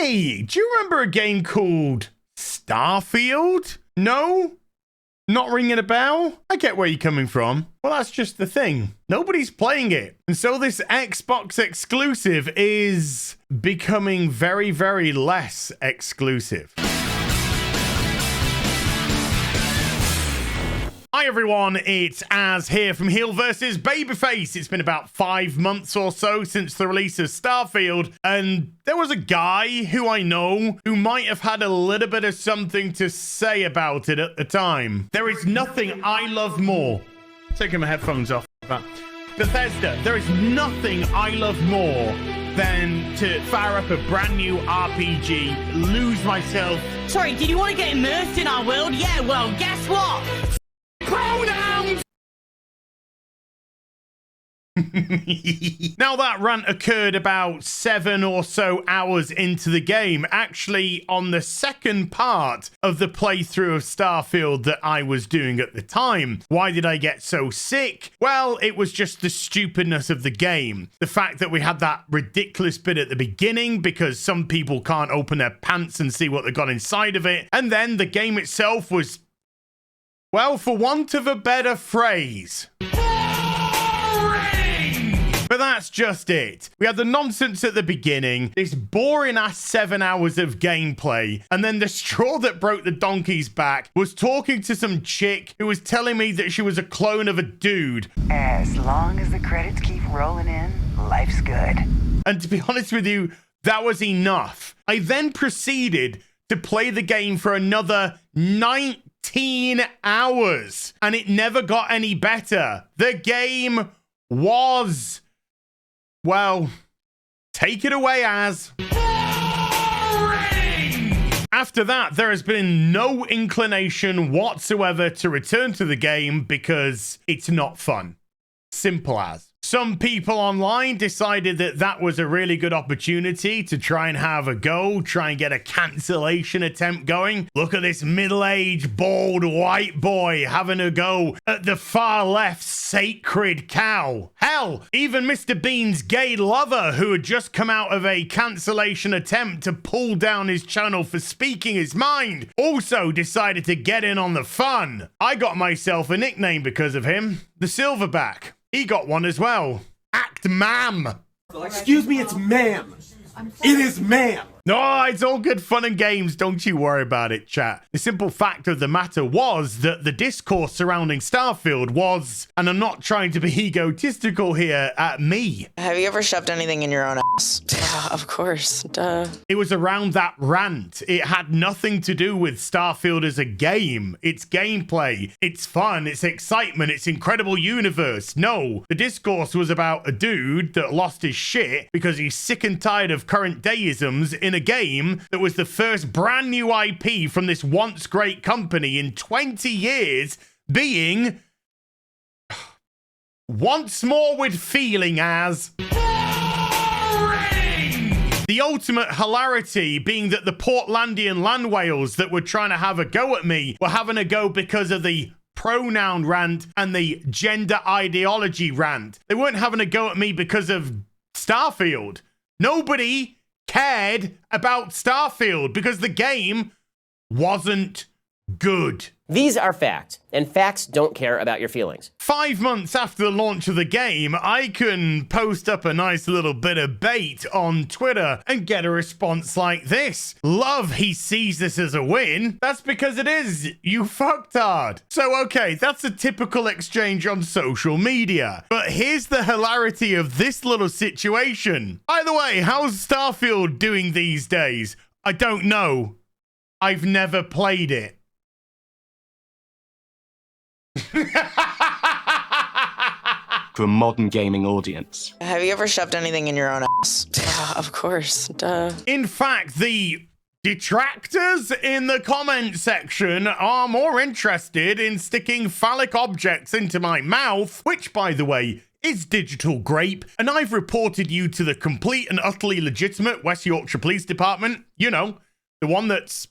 Hey, do you remember a game called Starfield? No? Not ringing a bell? I get where you're coming from. Well, that's just the thing. Nobody's playing it. And so this Xbox exclusive is becoming very, very less exclusive. Hi everyone, it's Az here from HeelvsBabyface. It's been about 5 months or so since the release of Starfield, and there was a guy who I know who might have had a little bit of something to say about it at the time. There is nothing I love more. Taking my headphones off. Bethesda, there is nothing I love more than to fire up a brand new RPG, lose myself. Sorry, did you want to get immersed in our world? Yeah, well, guess what? Pronouns! Now that rant occurred about 7 or so hours into the game, actually on the second part of the playthrough of Starfield that I was doing at the time. Why did I get so sick? Well, it was just the stupidness of the game. The fact that we had that ridiculous bit at the beginning because some people can't open their pants and see what they got inside of it. And then the game itself was, well, for want of a better phrase, boring! But that's just it. We had the nonsense at the beginning, this boring ass 7 hours of gameplay, and then the straw that broke the donkey's back was talking to some chick who was telling me that she was a clone of a dude. As long as the credits keep rolling in, life's good. And to be honest with you, that was enough. I then proceeded to play the game for another 19 hours, and it never got any better. The game was, well, take it away, Az. Boring! After that, there has been no inclination whatsoever to return to the game because it's not fun. Simple as. Some people online decided that that was a really good opportunity to try and have a go, try and get a cancellation attempt going. Look at this middle-aged, bald, white boy having a go at the far left sacred cow. Hell, even Mr. Bean's gay lover, who had just come out of a cancellation attempt to pull down his channel for speaking his mind, also decided to get in on the fun. I got myself a nickname because of him, the Silverback. He got one as well. Act ma'am. Excuse me, it's ma'am. It is ma'am. No, it's all good fun and games. Don't you worry about it, chat. The simple fact of the matter was that the discourse surrounding Starfield was, and I'm not trying to be egotistical here, at me. Have you ever shoved anything in your own ass? Of course, duh. It was around that rant. It had nothing to do with Starfield as a game. It's gameplay, it's fun, it's excitement, it's incredible universe. No, the discourse was about a dude that lost his shit because he's sick and tired of current deisms in a game that was the first brand new IP from this once great company in 20 years being once more with feeling as boring! The ultimate hilarity being that the Portlandian land whales that were trying to have a go at me were having a go because of the pronoun rant and the gender ideology rant. They weren't having a go at me because of Starfield. Nobody cared about Starfield because the game wasn't good. These are facts, and facts don't care about your feelings. 5 months after the launch of the game, I can post up a nice little bit of bait on Twitter and get a response like this. Love, he sees this as a win. That's because it is, you fucktard. So okay, that's a typical exchange on social media. But here's the hilarity of this little situation. By the way, how's Starfield doing these days? I don't know. I've never played it. To a modern gaming audience. Have you ever shoved anything in your own ass? Of course, duh. In fact, the detractors in the comment section are more interested in sticking phallic objects into my mouth, which, by the way, is Digital Grape, and I've reported you to the complete and utterly legitimate West Yorkshire Police Department. You know, the one that's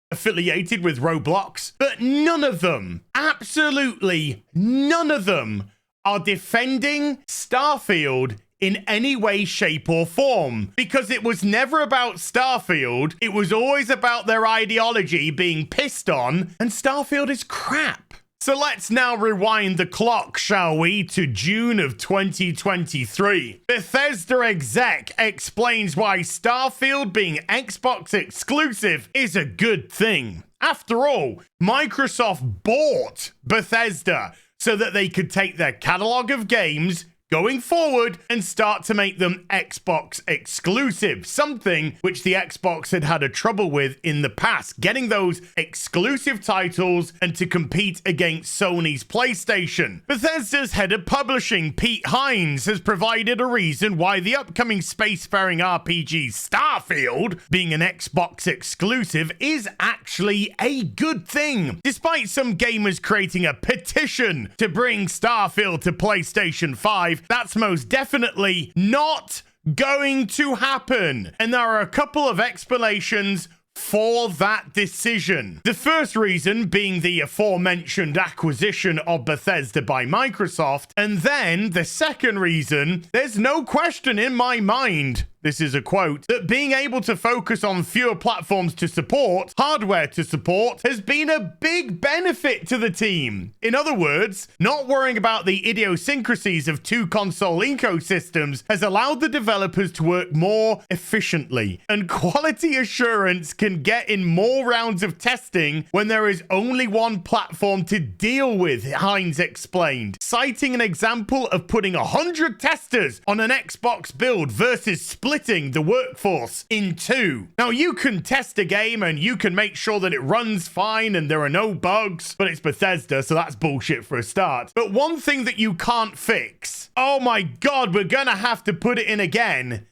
affiliated with Roblox, but none of them, absolutely none of them, are defending Starfield in any way, shape, or form, because it was never about Starfield. It was always about their ideology being pissed on, and Starfield is crap. So let's now rewind the clock, shall we, to June of 2023. Bethesda Exec explains why Starfield being Xbox exclusive is a good thing. After all, Microsoft bought Bethesda so that they could take their catalog of games going forward and start to make them Xbox exclusive, something which the Xbox had had a trouble with in the past, getting those exclusive titles and to compete against Sony's PlayStation. Bethesda's head of publishing, Pete Hines, has provided a reason why the upcoming spacefaring RPG Starfield, being an Xbox exclusive, is actually a good thing. Despite some gamers creating a petition to bring Starfield to PlayStation 5, that's most definitely not going to happen. And there are a couple of explanations for that decision. The first reason being the aforementioned acquisition of Bethesda by Microsoft. And then the second reason, there's no question in my mind, this is a quote, that being able to focus on fewer platforms to support, hardware to support, has been a big benefit to the team. In other words, not worrying about the idiosyncrasies of two console ecosystems has allowed the developers to work more efficiently, and quality assurance can get in more rounds of testing when there is only one platform to deal with, Hines explained, citing an example of putting 100 testers on an Xbox build versus splitting the workforce in two. Now, you can test a game and you can make sure that it runs fine and there are no bugs, but it's Bethesda, so that's bullshit for a start. But one thing that you can't fix, oh my god, we're gonna have to put it in again,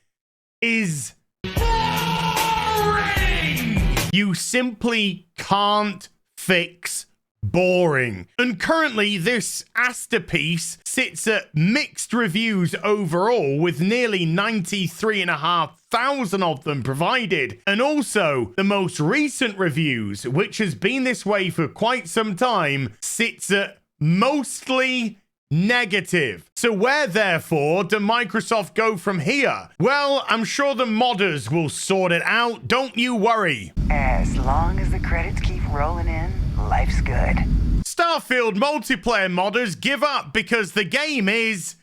is boring! You simply can't fix boring. And currently, this Asterpiece sits at mixed reviews overall, with nearly 93,500 of them provided. And also, the most recent reviews, which has been this way for quite some time, sits at mostly negative. So where, therefore, do Microsoft go from here? Well, I'm sure the modders will sort it out. Don't you worry. As long as the credits keep rolling in, life's good. Starfield multiplayer modders give up because the game is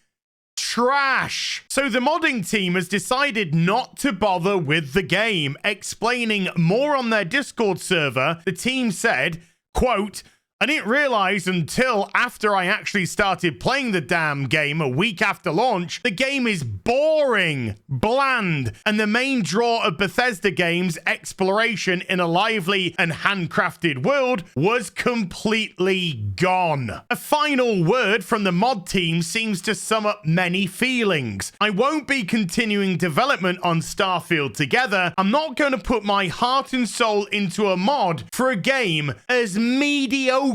trash. So the modding team has decided not to bother with the game. Explaining more on their Discord server, the team said, quote, "I didn't realize until after I actually started playing the damn game a week after launch, the game is boring, bland, and the main draw of Bethesda games, exploration in a lively and handcrafted world, was completely gone." A final word from the mod team seems to sum up many feelings. "I won't be continuing development on Starfield together. I'm not going to put my heart and soul into a mod for a game as mediocre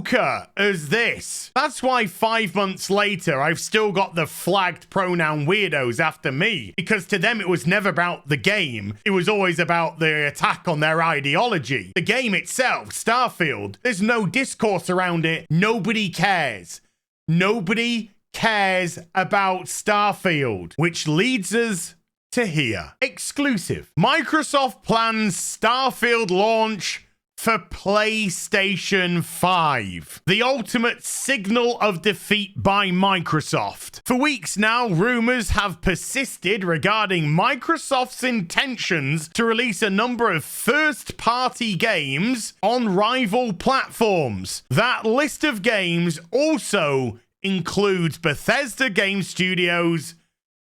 as this." That's why 5 months later, I've still got the flagged pronoun weirdos after me, because to them it was never about the game. It was always about the attack on their ideology. The game itself, Starfield, there's no discourse around it. Nobody cares. Nobody cares about Starfield, which leads us to here. Exclusive. Microsoft plans Starfield launch for PlayStation 5. The ultimate signal of defeat by Microsoft. For weeks now, rumors have persisted regarding Microsoft's intentions to release a number of first-party games on rival platforms. That list of games also includes Bethesda Game Studios'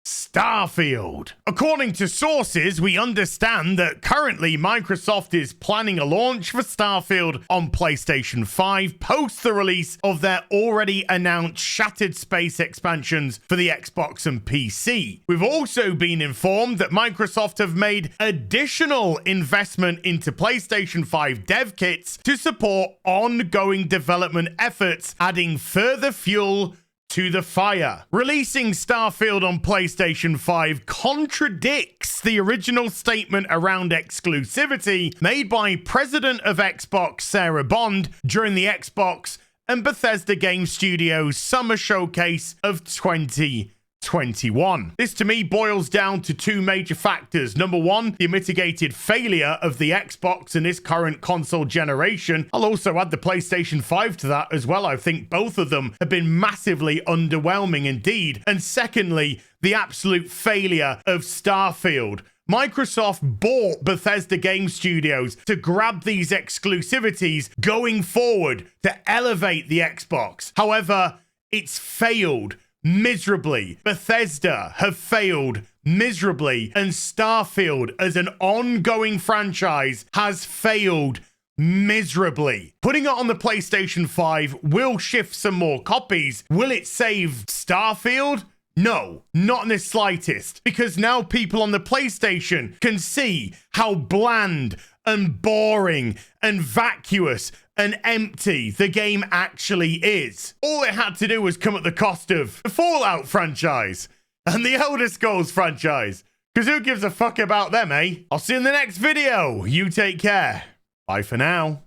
Starfield. According to sources, we understand that currently Microsoft is planning a launch for Starfield on PlayStation 5 post the release of their already announced Shattered Space expansions for the Xbox and PC. We've also been informed that Microsoft have made additional investment into PlayStation 5 dev kits to support ongoing development efforts, adding further fuel to the fire. Releasing Starfield on PlayStation 5 contradicts the original statement around exclusivity made by President of Xbox Sarah Bond during the Xbox and Bethesda Game Studios Summer Showcase of 2020. 2021. This to me boils down to two major factors. Number one, the mitigated failure of the Xbox in this current console generation. I'll also add the PlayStation 5 to that as well. I think both of them have been massively underwhelming indeed. And secondly, the absolute failure of Starfield. Microsoft bought Bethesda Game Studios to grab these exclusivities going forward to elevate the Xbox. However, it's failed miserably. Bethesda have failed miserably, and Starfield as an ongoing franchise has failed miserably. Putting it on the PlayStation 5 will shift some more copies. Will it save Starfield? No, not in the slightest, because now people on the PlayStation can see how bland and boring and vacuous and empty the game actually is. All it had to do was come at the cost of the Fallout franchise and the Elder Scrolls franchise, because who gives a fuck about them, eh? I'll see you in the next video. You take care. Bye for now.